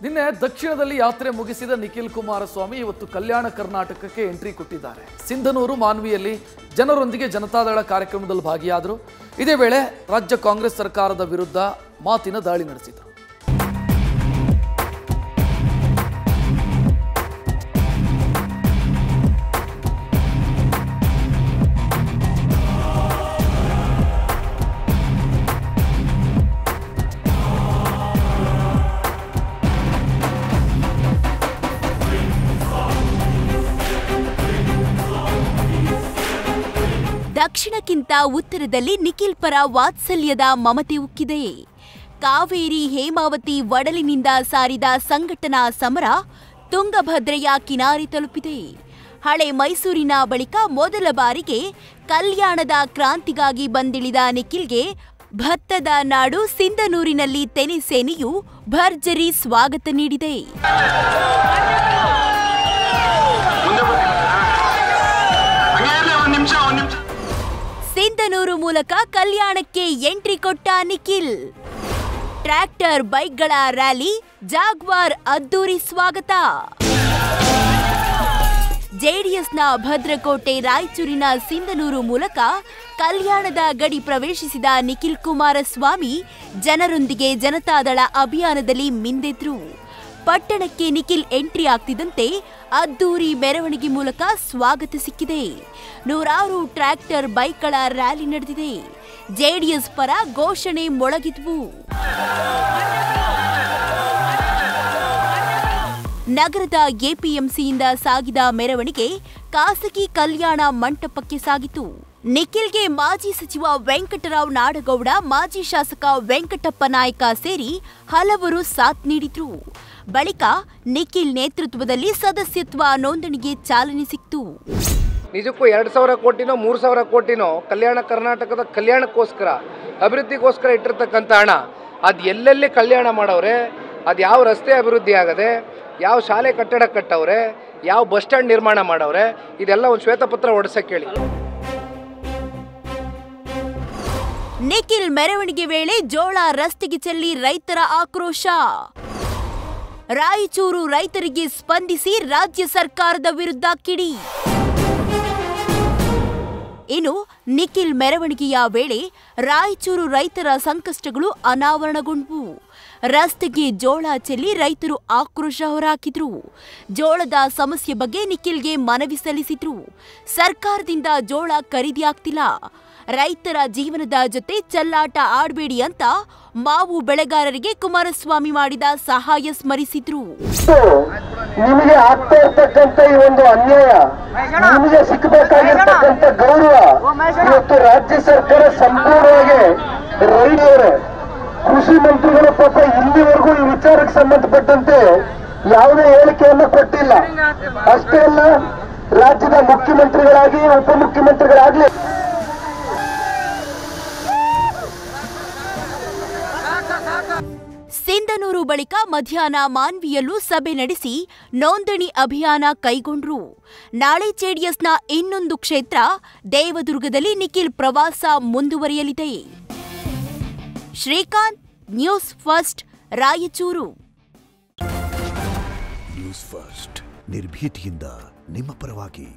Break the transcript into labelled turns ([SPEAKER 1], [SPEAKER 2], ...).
[SPEAKER 1] ನಿನ್ನೆ ದಕ್ಷಿಣದಲ್ಲಿ ಯಾತ್ರೆ ಮುಗಿಸಿದ ನಿಖಿಲ್ ಕುಮಾರಸ್ವಾಮಿ ಇವತ್ತು ಕಲ್ಯಾಣ ಕರ್ನಾಟಕಕ್ಕೆ ಎಂಟ್ರಿ ಕೊಟ್ಟಿದ್ದಾರೆ. ಸಿಂಧನೂರು ಮಾನ್ವಿಯಲ್ಲಿ ಜನರೊಂದಿಗೆ ಜನತಾದಳ ಕಾರ್ಯಕ್ರಮದಲ್ಲಿ ಭಾಗಿಯಾದರು. ಇದೇ ವೇಳೆ ರಾಜ್ಯ ಕಾಂಗ್ರೆಸ್ ಸರ್ಕಾರದ ವಿರುದ್ಧ ಮಾತಿನ ದಾಳಿ ನಡೆಸಿದರು.
[SPEAKER 2] ದಕ್ಷಿಣಕ್ಕಿಂತ ಉತ್ತರದಲ್ಲಿ ನಿಖಿಲ್ ಪರ ವಾತ್ಸಲ್ಯದ ಮಮತೆ ಉಕ್ಕಿದೆ. ಕಾವೇರಿ ಹೇಮಾವತಿ ಒಡಲಿನಿಂದ ಸಾರಿದ ಸಂಘಟನಾ ಸಮರ ತುಂಗಭದ್ರೆಯ ಕಿನಾರಿ ತಲುಪಿದೆ. ಹಳೆ ಮೈಸೂರಿನ ಬಳಿಕ ಮೊದಲ ಬಾರಿಗೆ ಕಲ್ಯಾಣದ ಕ್ರಾಂತಿಗಾಗಿ ಬಂದಿಳಿದ ನಿಖಿಲ್ಗೆ ಭತ್ತದ ನಾಡು ಸಿಂಧನೂರಿನಲ್ಲಿ ತೆನೆ ಸೇನೆಯು ಭರ್ಜರಿ ಸ್ವಾಗತ ನೀಡಿದೆ. ಸಿಂಧನೂರು ಮೂಲಕ ಕಲ್ಯಾಣಕ್ಕೆ ಎಂಟ್ರಿ ಕೊಟ್ಟ ನಿಖಿಲ್. ಟ್ರ್ಯಾಕ್ಟರ್ ಬೈಕ್ಗಳ ರ್ಯಾಲಿ, ಜಾಗ್ವಾರ್ ಅದ್ದೂರಿ ಸ್ವಾಗತ. ಜೆಡಿಎಸ್ನ ಭದ್ರಕೋಟೆ ರಾಯಚೂರಿನ ಸಿಂಧನೂರು ಮೂಲಕ ಕಲ್ಯಾಣದ ಗಡಿ ಪ್ರವೇಶಿಸಿದ ನಿಖಿಲ್ ಕುಮಾರಸ್ವಾಮಿ ಜನರೊಂದಿಗೆ ಜನತಾದಳ ಅಭಿಯಾನದಲ್ಲಿ ಮಿಂದೆದ್ರು. ಪಟ್ಟಣಕ್ಕೆ ನಿಖಿಲ್ ಎಂಟ್ರಿ ಆಗ್ತಿದ್ದಂತೆ ಅದ್ದೂರಿ ಮೆರವಣಿಗೆ ಮೂಲಕ ಸ್ವಾಗತ ಸಿಕ್ಕಿದೆ. ನೂರಾರು ಟ್ರ್ಯಾಕ್ಟರ್ ಬೈಕ್ಗಳ ರ್ಯಾಲಿ ನಡೆದಿದೆ. ಜೆಡಿಎಸ್ ಪರ ಘೋಷಣೆ ಮೊಳಗಿದ್ವು. ನಗರದ ಎಪಿಎಂಸಿಯಿಂದ ಸಾಗಿದ ಮೆರವಣಿಗೆ ಖಾಸಗಿ ಕಲ್ಯಾಣ ಮಂಟಪಕ್ಕೆ ಸಾಗಿತು. ನಿಖಿಲ್ಗೆ ಮಾಜಿ ಸಚಿವ ವೆಂಕಟರಾವ್ ನಾಡಗೌಡ, ಮಾಜಿ ಶಾಸಕ ವೆಂಕಟಪ್ಪ ನಾಯಕ ಸೇರಿ ಹಲವರು ಸಾಥ್ ನೀಡಿದ್ರು. ಬಳಿಕ ನಿಖಿಲ್ ನೇತೃತ್ವದಲ್ಲಿ ಸದಸ್ಯತ್ವ ನೋಂದಣಿಗೆ ಚಾಲನೆ ಸಿಕ್ತು.
[SPEAKER 3] ನಿಜಕ್ಕೂ 2,000 ಕೋಟಿನೋ 3,000 ಕೋಟಿನೋ ಕಲ್ಯಾಣ ಕರ್ನಾಟಕದ ಕಲ್ಯಾಣಕ್ಕೋಸ್ಕರ ಅಭಿವೃದ್ಧಿಗೋಸ್ಕರ ಇಟ್ಟಿರ್ತಕ್ಕಂಥ ಹಣ ಅದು ಎಲ್ಲೆಲ್ಲಿ ಕಲ್ಯಾಣ ಮಾಡವ್ರೆ, ಅದು ಯಾವ ರಸ್ತೆ ಅಭಿವೃದ್ಧಿ ಆಗದೆ, ಯಾವ ಶಾಲೆ ಕಟ್ಟಡ ಕಟ್ಟವ್ರೆ, ಯಾವ ಬಸ್ ಸ್ಟ್ಯಾಂಡ್ ನಿರ್ಮಾಣ ಮಾಡವ್ರೆ, ಇದೆಲ್ಲ ಒಂದು ಶ್ವೇತಪತ್ರ ಹೊರಡಿಸಕ್ಕೆ ಹೇಳಿ.
[SPEAKER 2] ನಿಖಿಲ್ ಮೆರವಣಿಗೆ ವೇಳೆ ಜೋಳ ರಸ್ತೆಗೆ ಚೆಲ್ಲಿ ರೈತರ ಆಕ್ರೋಶ. ರಾಯಚೂರು ರೈತರಿಗೆ ಸ್ಪಂದಿಸಿ ರಾಜ್ಯ ಸರ್ಕಾರದ ವಿರುದ್ಧ ಕಿಡಿ. ಇನ್ನು ನಿಖಿಲ್ ಮೆರವಣಿಗೆಯ ವೇಳೆ ರಾಯಚೂರು ರೈತರ ಸಂಕಷ್ಟಗಳು ಅನಾವರಣಗೊಂಡವು. ರಸ್ತೆಗೆ ಜೋಳ ಚೆಲ್ಲಿ ರೈತರು ಆಕ್ರೋಶ ಹೊರಹಾಕಿದ್ರು. ಜೋಳದ ಸಮಸ್ಯೆ ಬಗ್ಗೆ ನಿಖಿಲ್ಗೆ ಮನವಿ ಸಲ್ಲಿಸಿದ್ರು. ಸರ್ಕಾರದಿಂದ ಜೋಳ ಖರೀದಿ ಆಗ್ತಿಲ್ಲ, ರೈತರ ಜೀವನದ ಜೊತೆ ಚೆಲ್ಲಾಟ ಆಡಬೇಡಿ ಅಂತ ಮಾವು ಬೆಳೆಗಾರರಿಗೆ ಕುಮಾರಸ್ವಾಮಿ ಮಾಡಿದ ಸಹಾಯ ಸ್ಮರಿಸಿದ್ರು.
[SPEAKER 4] ನಿಮಗೆ ಆಗ್ತಾ ಇರ್ತಕ್ಕಂಥ ಈ ಒಂದು ಅನ್ಯಾಯ, ನಿಮಗೆ ಸಿಕ್ಕಬೇಕಾಗಿರ್ತಕ್ಕಂಥ ಗೌರವ ಇವತ್ತು ರಾಜ್ಯ ಸರ್ಕಾರ ಸಂಪೂರ್ಣವಾಗಿ ರೈತರೇ, ಕೃಷಿ ಮಂತ್ರಿಗಳು ಪಾಪ ಇಲ್ಲಿವರೆಗೂ ಈ ವಿಚಾರಕ್ಕೆ ಸಂಬಂಧಪಟ್ಟಂತೆ ಯಾವುದೇ ಹೇಳಿಕೆಯನ್ನು ಕೊಟ್ಟಿಲ್ಲ. ಅಷ್ಟೇ ಅಲ್ಲ, ರಾಜ್ಯದ ಮುಖ್ಯಮಂತ್ರಿಗಳಾಗಿ ಉಪಮುಖ್ಯಮಂತ್ರಿಗಳಾಗ್ಲಿ
[SPEAKER 2] ಸಿಂಧನೂರು ಬಳಿಕ ಮಧ್ಯಾಹ್ನ ಮಾನ್ವಿಯಲ್ಲೂ ಸಭೆ ನಡೆಸಿ ನೋಂದಣಿ ಅಭಿಯಾನ ಕೈಗೊಂಡ್ರು. ನಾಳೆ ಜೆಡಿಎಸ್ನ ಇನ್ನೊಂದು ಕ್ಷೇತ್ರ ದೇವದುರ್ಗದಲ್ಲಿ ನಿಖಿಲ್ ಪ್ರವಾಸ ಮುಂದುವರಿಯಲಿದೆ. Srikanth, news first, Raichur.
[SPEAKER 5] News first ನಿರ್ಭೀತಿಯಿಂದ ನಿಮ್ಮ ಪರವಾಗಿ.